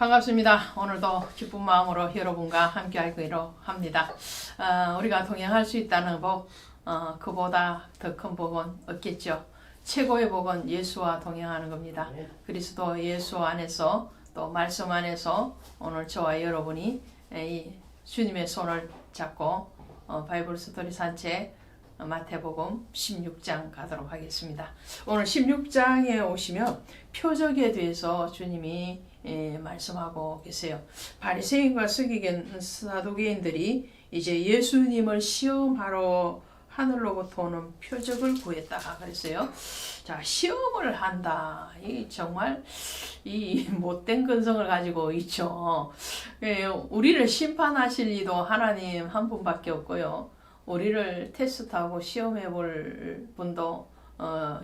반갑습니다. 오늘도 기쁜 마음으로 여러분과 함께 하기로 합니다. 우리가 동행할 수 있다는 복, 그보다 더 큰 복은 없겠죠. 최고의 복은 예수와 동행하는 겁니다. 그리스도 예수 안에서 또 말씀 안에서 오늘 저와 여러분이 이 주님의 손을 잡고 바이블 스토리 산책 마태복음 16장 가도록 하겠습니다. 오늘 16장에 오시면 표적에 대해서 주님이 말씀하고 계세요. 바리새인과 사두개인들이 이제 예수님을 시험하러 하늘로부터 오는 표적을 구했다 그랬어요. 자, 시험을 한다. 이 정말 이 못된 근성을 가지고 있죠. 우리를 심판하실 이도 하나님 한 분밖에 없고요. 우리를 테스트하고 시험해 볼 분도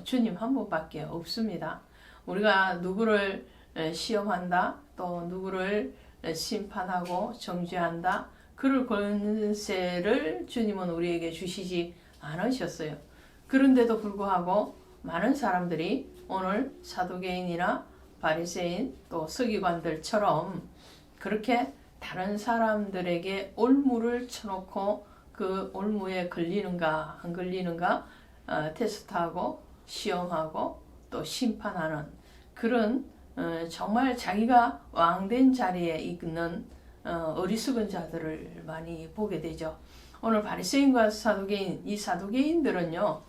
주님 한 분밖에 없습니다. 우리가 누구를 시험한다, 또 누구를 심판하고 정죄한다, 그럴 권세를 주님은 우리에게 주시지 않으셨어요. 그런데도 불구하고 많은 사람들이 오늘 사두개인이나 바리새인 또 서기관들처럼 그렇게 다른 사람들에게 올무를 쳐놓고 그 올무에 걸리는가 안 걸리는가 테스트하고 시험하고 또 심판하는 그런 정말 자기가 왕된 자리에 있는 어리석은 자들을 많이 보게 되죠. 오늘 바리새인과 사두개인, 이 사두개인들은요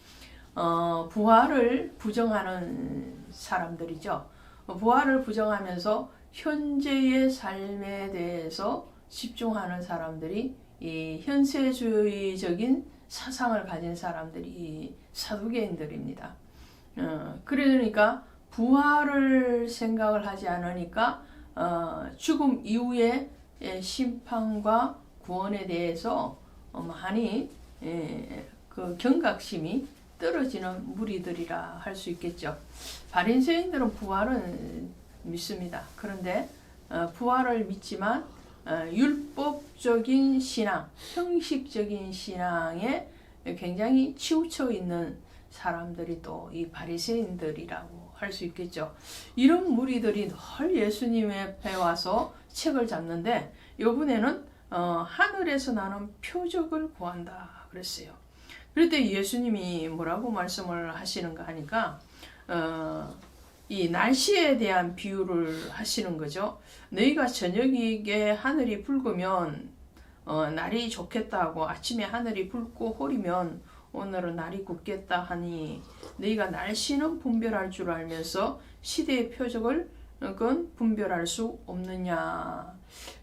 부활을 부정하는 사람들이죠. 부활을 부정하면서 현재의 삶에 대해서 집중하는 사람들이 이 현세주의적인 사상을 가진 사람들이 사두개인들입니다. 그러니까 부활을 생각을 하지 않으니까 죽음 이후의 심판과 구원에 대해서 많이 그 경각심이 떨어지는 무리들이라 할 수 있겠죠. 바리새인들은 부활은 믿습니다. 그런데 부활을 믿지만 율법적인 신앙, 형식적인 신앙에 굉장히 치우쳐 있는 사람들이 또 이 바리새인들이라고 할 수 있겠죠. 이런 무리들이 늘 예수님의 앞에 와서 책을 잡는데 이번에는 하늘에서 나는 표적을 구한다 그랬어요. 그럴 때 예수님이 뭐라고 말씀을 하시는가 하니까 이 날씨에 대한 비유를 하시는 거죠. 너희가 저녁에 하늘이 붉으면 날이 좋겠다고 아침에 하늘이 붉고 흐리면 오늘은 날이 굳겠다 하니 너희가 날씨는 분별할 줄 알면서 시대의 표적을 분별할 수 없느냐.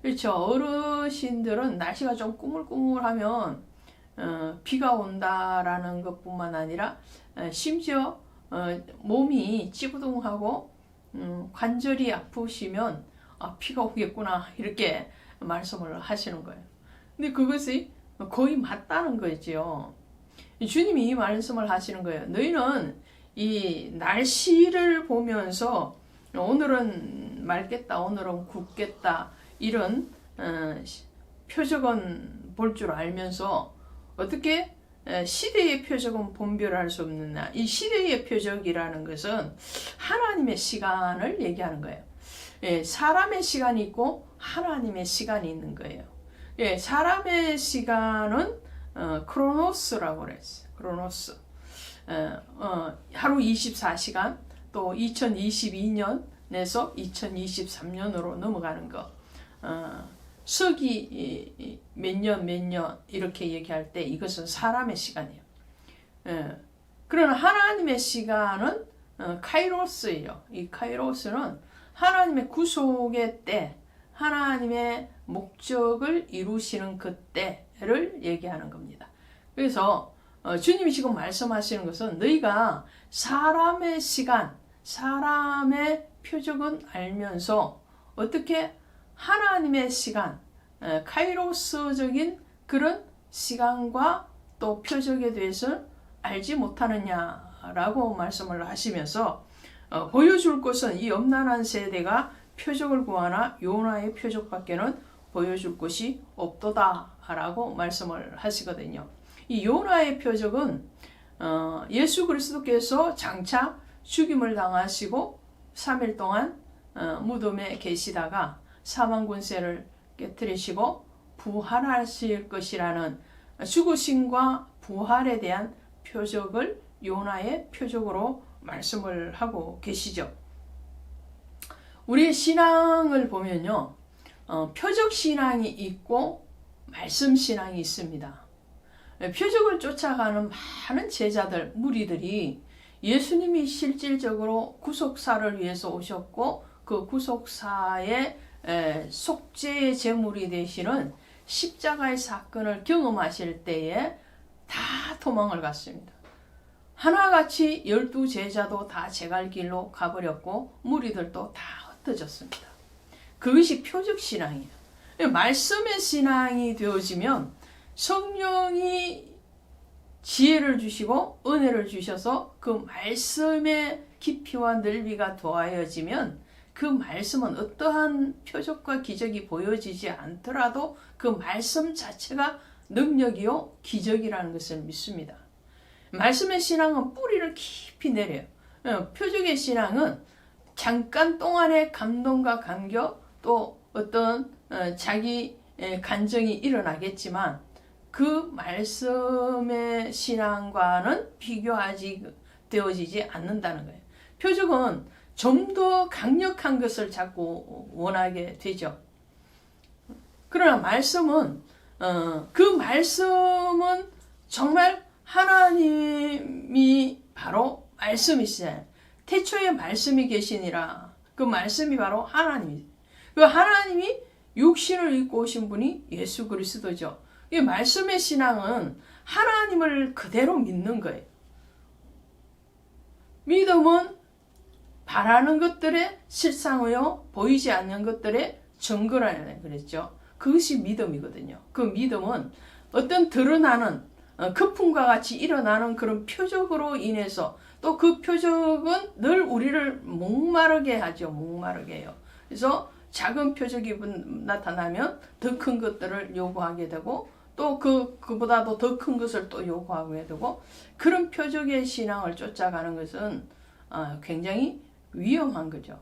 그렇죠. 어르신들은 날씨가 좀 꾸물꾸물하면 비가 온다라는 것뿐만 아니라 심지어 몸이 찌부둥하고 관절이 아프시면 비가 오겠구나 이렇게 말씀을 하시는 거예요. 근데 그것이 거의 맞다는 거죠. 주님이 이 말씀을 하시는 거예요. 너희는 이 날씨를 보면서 오늘은 맑겠다, 오늘은 굳겠다 이런 표적은 볼 줄 알면서 어떻게 시대의 표적은 분별할 수 없느냐. 이 시대의 표적이라는 것은 하나님의 시간을 얘기하는 거예요. 사람의 시간이 있고 하나님의 시간이 있는 거예요. 사람의 시간은 크로노스라고 그랬어요. 크로노스. 하루 24시간 또 2022년에서 2023년으로 넘어가는 거. 서기 몇 년 이렇게 얘기할 때 이것은 사람의 시간이에요. 그러나 하나님의 시간은 카이로스예요. 이 카이로스는 하나님의 구속의 때, 하나님의 목적을 이루시는 그 때를 얘기하는 겁니다. 그래서 주님이 지금 말씀하시는 것은 너희가 사람의 시간, 사람의 표적은 알면서 어떻게 하나님의 시간, 카이로스적인 그런 시간과 또 표적에 대해서 알지 못하느냐라고 말씀을 하시면서 보여줄 것은 이 엄난한 세대가 표적을 구하나 요나의 표적밖에는 보여줄 것이 없도다라고 말씀을 하시거든요. 이 요나의 표적은 예수 그리스도께서 장차 죽임을 당하시고 3일 동안 무덤에 계시다가 사망 권세를 깨뜨리시고 부활하실 것이라는 죽으심과 부활에 대한 표적을 요나의 표적으로 말씀을 하고 계시죠. 우리의 신앙을 보면요, 표적 신앙이 있고 말씀 신앙이 있습니다. 표적을 쫓아가는 많은 제자들, 무리들이 예수님이 실질적으로 구속사를 위해서 오셨고 그 구속사의 속죄의 제물이 되시는 십자가의 사건을 경험하실 때에 다 도망을 갔습니다. 하나같이 12제자도 다 제갈 길로 가버렸고 무리들도 다 흩어졌습니다. 그것이 표적 신앙이에요. 말씀의 신앙이 되어지면 성령이 지혜를 주시고 은혜를 주셔서 그 말씀의 깊이와 넓이가 더하여지면 그 말씀은 어떠한 표적과 기적이 보여지지 않더라도 그 말씀 자체가 능력이요 기적이라는 것을 믿습니다. 말씀의 신앙은 뿌리를 깊이 내려요. 표적의 신앙은 잠깐 동안의 감동과 감격 또 어떤 자기 간정이 일어나겠지만 그 말씀의 신앙과는 되어지지 않는다는 거예요. 표적은 좀 더 강력한 것을 자꾸 원하게 되죠. 그러나 말씀은 그 말씀은 정말 하나님이 바로 말씀이시잖아요. 태초에 말씀이 계시니라. 그 말씀이 바로 하나님이죠. 그 하나님이 육신을 입고 오신 분이 예수 그리스도죠. 이 말씀의 신앙은 하나님을 그대로 믿는 거예요. 믿음은 바라는 것들의 실상이요 보이지 않는 것들의 증거라는 그랬죠. 그것이 믿음이거든요. 그 믿음은 어떤 드러나는 거품과 같이 일어나는 그런 표적으로 인해서 또 그 표적은 늘 우리를 목마르게 하죠. 목마르게 해요. 그래서 작은 표적이 나타나면 더 큰 것들을 요구하게 되고 또 그보다도 더 큰 것을 또 요구하게 되고 그런 표적의 신앙을 쫓아가는 것은 굉장히 위험한 거죠.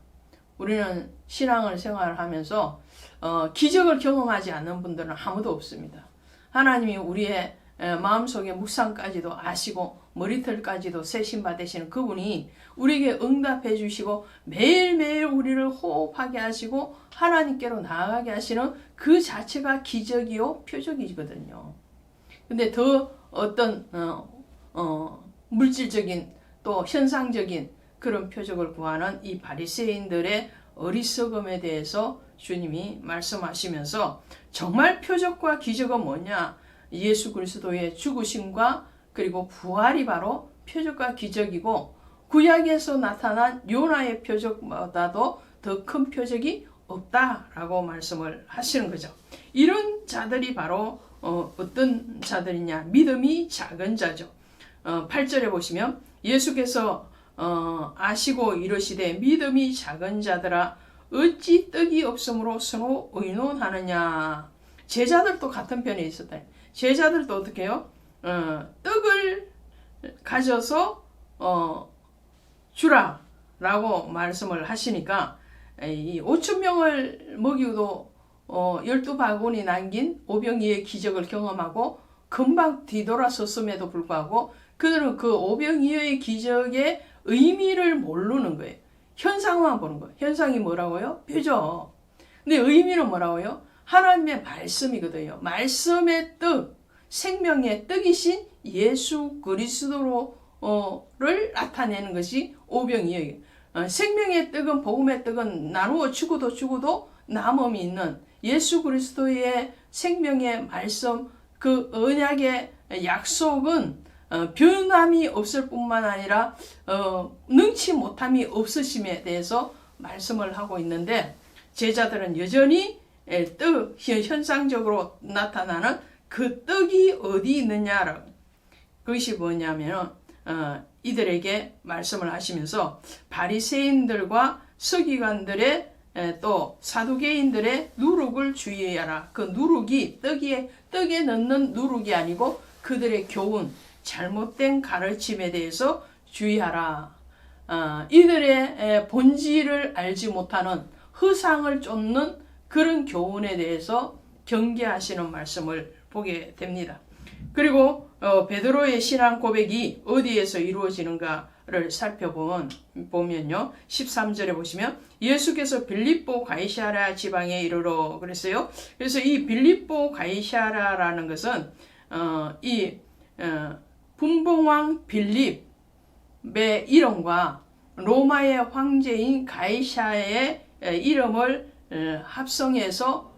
우리는 신앙을 생활하면서 기적을 경험하지 않는 분들은 아무도 없습니다. 하나님이 우리의 마음속의 묵상까지도 아시고 머리털까지도 세심받으시는 그분이 우리에게 응답해 주시고 매일매일 우리를 호흡하게 하시고 하나님께로 나아가게 하시는 그 자체가 기적이요 표적이거든요. 근데 더 어떤 물질적인 또 현상적인 그런 표적을 구하는 이 바리새인들의 어리석음에 대해서 주님이 말씀하시면서 정말 표적과 기적은 뭐냐? 예수 그리스도의 죽으심과 그리고 부활이 바로 표적과 기적이고 구약에서 나타난 요나의 표적보다도 더 큰 표적이 없다라고 말씀을 하시는 거죠. 이런 자들이 바로 어떤 자들이냐? 믿음이 작은 자죠. 8절에 보시면 예수께서 아시고 이르시되 믿음이 작은 자들아 어찌 떡이 없으므로 서로 의논하느냐. 제자들도 같은 편에 있었다. 제자들도 어떻게 해요? 떡을 가져서 주라 라고 말씀을 하시니까 이 5,000명을 먹이고도 12바구니 남긴 오병이의 기적을 경험하고 금방 뒤돌아섰음에도 불구하고 그들은 그 오병이어의 기적의 의미를 모르는 거예요. 현상만 보는 거예요. 현상이 뭐라고요? 표적. 근데 의미는 뭐라고요? 하나님의 말씀이거든요. 말씀의 떡, 생명의 떡이신 예수 그리스도를 나타내는 것이 오병이어예요. 생명의 떡은 복음의 떡은 나누어 주고도 남음이 있는 예수 그리스도의 생명의 말씀 그 언약의 약속은 변함이 없을 뿐만 아니라 능치 못함이 없으심에 대해서 말씀을 하고 있는데 제자들은 여전히 떡 현상적으로 나타나는 그 떡이 어디 있느냐라고 그것이 뭐냐면 이들에게 말씀을 하시면서 바리새인들과 서기관들의 또 사두개인들의 누룩을 주의하라. 그 누룩이 떡에 넣는 누룩이 아니고 그들의 교훈 잘못된 가르침에 대해서 주의하라. 이들의 본질을 알지 못하는 허상을 쫓는 그런 교훈에 대해서 경계하시는 말씀을 보게 됩니다. 그리고 베드로의 신앙 고백이 어디에서 이루어지는가를 살펴보면요. 13절에 보시면 예수께서 빌립보 가이사랴 지방에 이르러 그랬어요. 그래서 이 빌립보 가이사랴라는 것은 분봉왕 빌립의 이름과 로마의 황제인 가이사의 이름을 합성해서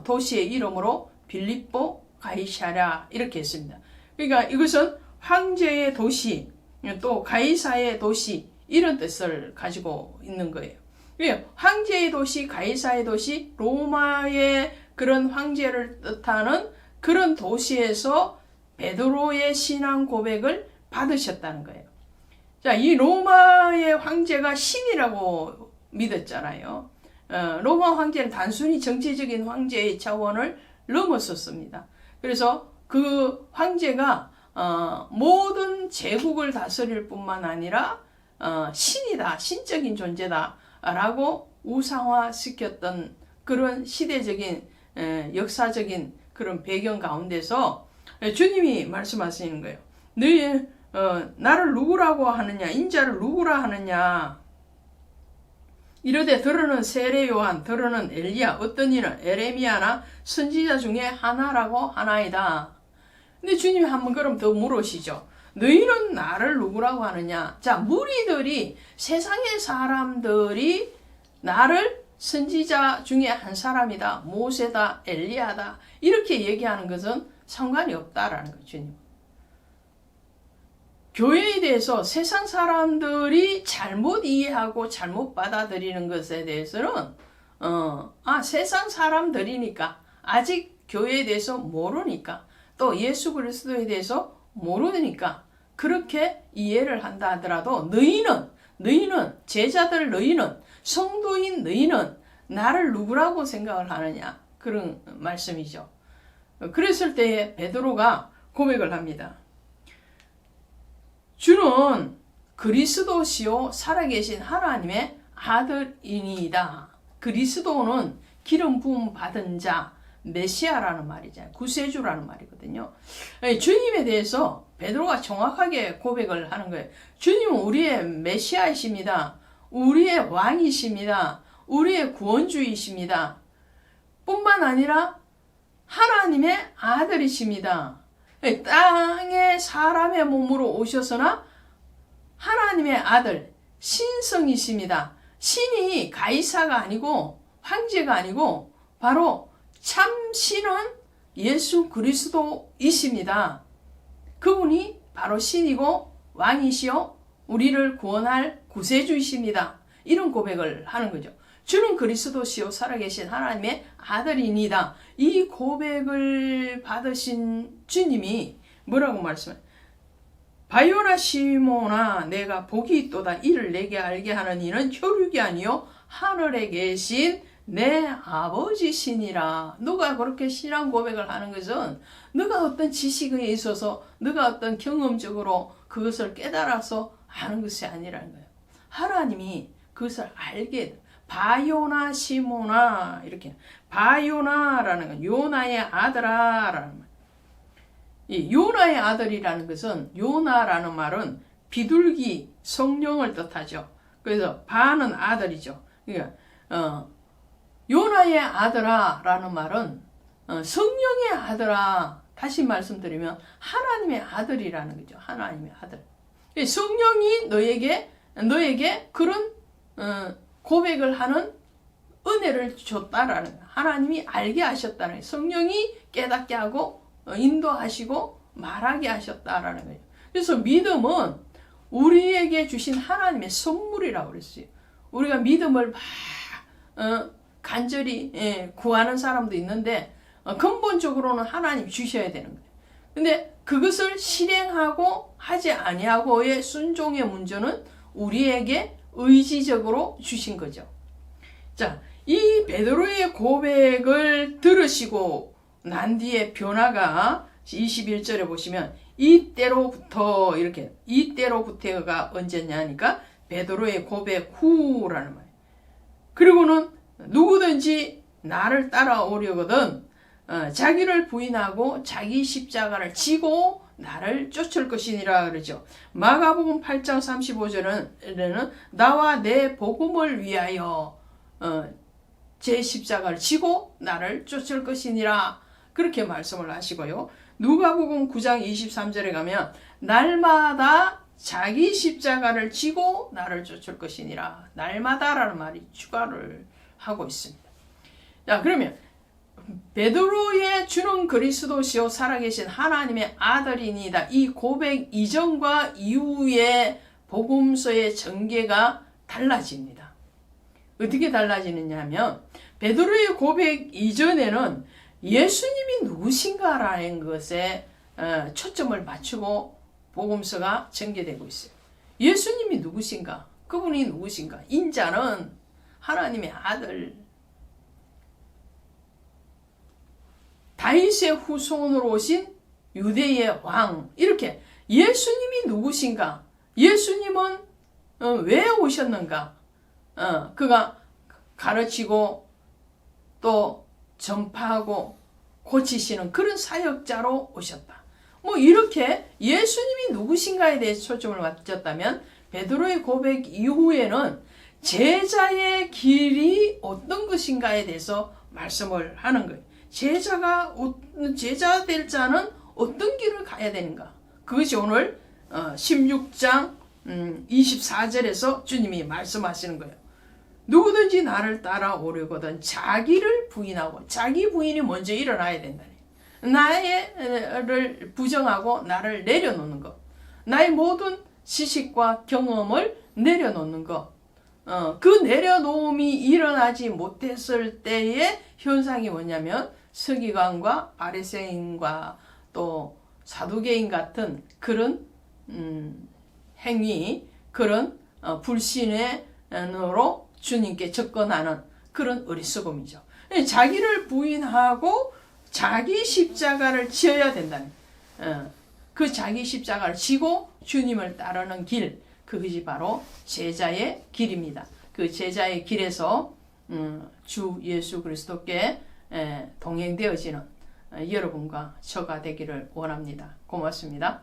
도시의 이름으로 빌립보 가이사랴 이렇게 했습니다. 그러니까 이것은 황제의 도시 또 가이사의 도시 이런 뜻을 가지고 있는 거예요. 황제의 도시, 가이사의 도시, 로마의 그런 황제를 뜻하는 그런 도시에서 베드로의 신앙 고백을 받으셨다는 거예요. 자, 이 로마의 황제가 신이라고 믿었잖아요. 로마 황제는 단순히 정치적인 황제의 차원을 넘었었습니다. 그래서 그 황제가 모든 제국을 다스릴 뿐만 아니라 신이다, 신적인 존재다 라고 우상화시켰던 그런 시대적인 역사적인 그런 배경 가운데서 주님이 말씀하시는 거예요. 너희 나를 누구라고 하느냐, 인자를 누구라 하느냐. 이르되 들으는 세례 요한, 들으는 엘리야, 어떤 이는 에레미야나 선지자 중에 하나라고 하나이다. 근데 주님이 한번 그럼 더 물으시죠. 너희는 나를 누구라고 하느냐? 자, 무리들이, 세상의 사람들이 나를 선지자 중에 한 사람이다, 모세다, 엘리야다 이렇게 얘기하는 것은 상관이 없다라는 거죠. 주님. 교회에 대해서 세상 사람들이 잘못 이해하고 잘못 받아들이는 것에 대해서는 세상 사람들이니까 아직 교회에 대해서 모르니까 또 예수 그리스도에 대해서 모르니까 그렇게 이해를 한다 하더라도 너희는 제자들 너희는 성도인 너희는 나를 누구라고 생각을 하느냐 그런 말씀이죠. 그랬을 때에 베드로가 고백을 합니다. 주는 그리스도시요 살아계신 하나님의 아들이니이다. 그리스도는 기름 부음 받은 자, 메시아라는 말이잖아요. 구세주라는 말이거든요. 주님에 대해서 베드로가 정확하게 고백을 하는 거예요. 주님은 우리의 메시아이십니다. 우리의 왕이십니다. 우리의 구원주이십니다. 뿐만 아니라 하나님의 아들이십니다. 땅에 사람의 몸으로 오셔서나 하나님의 아들, 신성이십니다. 신이 가이사가 아니고 황제가 아니고 바로 참 신은 예수 그리스도이십니다. 그분이 바로 신이고 왕이시요 우리를 구원할 구세주이십니다. 이런 고백을 하는 거죠. 주는 그리스도시요 살아계신 하나님의 아들이니다. 이 고백을 받으신 주님이 뭐라고 말씀해요? 바요나 시모나 내가 복이 있도다. 이를 내게 알게 하는 이는 혈육이 아니요 하늘에 계신 내 아버지시니라. 너가 그렇게 신앙 고백을 하는 것은 너가 어떤 지식에 있어서 너가 어떤 경험적으로 그것을 깨달아서 하는 것이 아니라는 거예요. 하나님이 그것을 알게 돼. 바요나 시모나 이렇게 바요나라는 건 요나의 아들아라는 말. 이 요나의 아들이라는 것은 요나라는 말은 비둘기 성령을 뜻하죠. 그래서 바는 아들이죠. 그러니까 요나의 아들아라는 말은 성령의 아들아. 다시 말씀드리면 하나님의 아들이라는 거죠. 하나님의 아들. 성령이 너에게 그런 고백을 하는 은혜를 줬다라는 거예요. 하나님이 알게 하셨다는 거예요. 성령이 깨닫게 하고 인도하시고 말하게 하셨다라는 거예요. 그래서 믿음은 우리에게 주신 하나님의 선물이라고 그랬어요. 우리가 믿음을 막 간절히 구하는 사람도 있는데 근본적으로는 하나님 주셔야 되는 거예요. 근데 그것을 실행하고 하지 아니하고의 순종의 문제는 우리에게 의지적으로 주신 거죠. 자, 이 베드로의 고백을 들으시고 난 뒤에 변화가 21절에 보시면 이때로부터 이렇게 이때로부터가 언제냐 하니까 베드로의 고백 후라는 말이에요. 그리고는 누구든지 나를 따라오려거든 자기를 부인하고 자기 십자가를 지고 나를 쫓을 것이니라 그러죠. 마가복음 8장 35절에는 나와 내 복음을 위하여 제 십자가를 지고 나를 쫓을 것이니라 그렇게 말씀을 하시고요. 누가복음 9장 23절에 가면 날마다 자기 십자가를 지고 나를 쫓을 것이니라. 날마다라는 말이 추가를 하고 있습니다. 자, 그러면 베드로의 주는 그리스도시요 살아계신 하나님의 아들이니이다. 이 고백 이전과 이후의 복음서의 전개가 달라집니다. 어떻게 달라지느냐 하면 베드로의 고백 이전에는 예수님이 누구신가라는 것에 초점을 맞추고 복음서가 전개되고 있어요. 예수님이 누구신가? 그분이 누구신가? 인자는 하나님의 아들, 다윗의 후손으로 오신 유대의 왕. 이렇게 예수님이 누구신가? 예수님은 왜 오셨는가? 그가 가르치고 또 전파하고 고치시는 그런 사역자로 오셨다. 뭐 이렇게 예수님이 누구신가에 대해서 초점을 맞췄다면 베드로의 고백 이후에는 제자의 길이 어떤 것인가에 대해서 말씀을 하는 거예요. 제자 될 자는 어떤 길을 가야 되는가? 그것이 오늘 16장 24절에서 주님이 말씀하시는 거예요. 누구든지 나를 따라오려거든 자기를 부인하고 자기 부인이 먼저 일어나야 된다. 나를 부정하고 나를 내려놓는 것. 나의 모든 지식과 경험을 내려놓는 것. 그 내려놓음이 일어나지 못했을 때의 현상이 뭐냐면 서기관과 바리새인과 또 사두개인 같은 그런 행위, 그런 불신으로 주님께 접근하는 그런 어리석음이죠. 자기를 부인하고 자기 십자가를 지어야 된다는 그 자기 십자가를 지고 주님을 따르는 길, 그것이 바로 제자의 길입니다. 그 제자의 길에서 주 예수 그리스도께 동행되어지는 여러분과 저가 되기를 원합니다. 고맙습니다.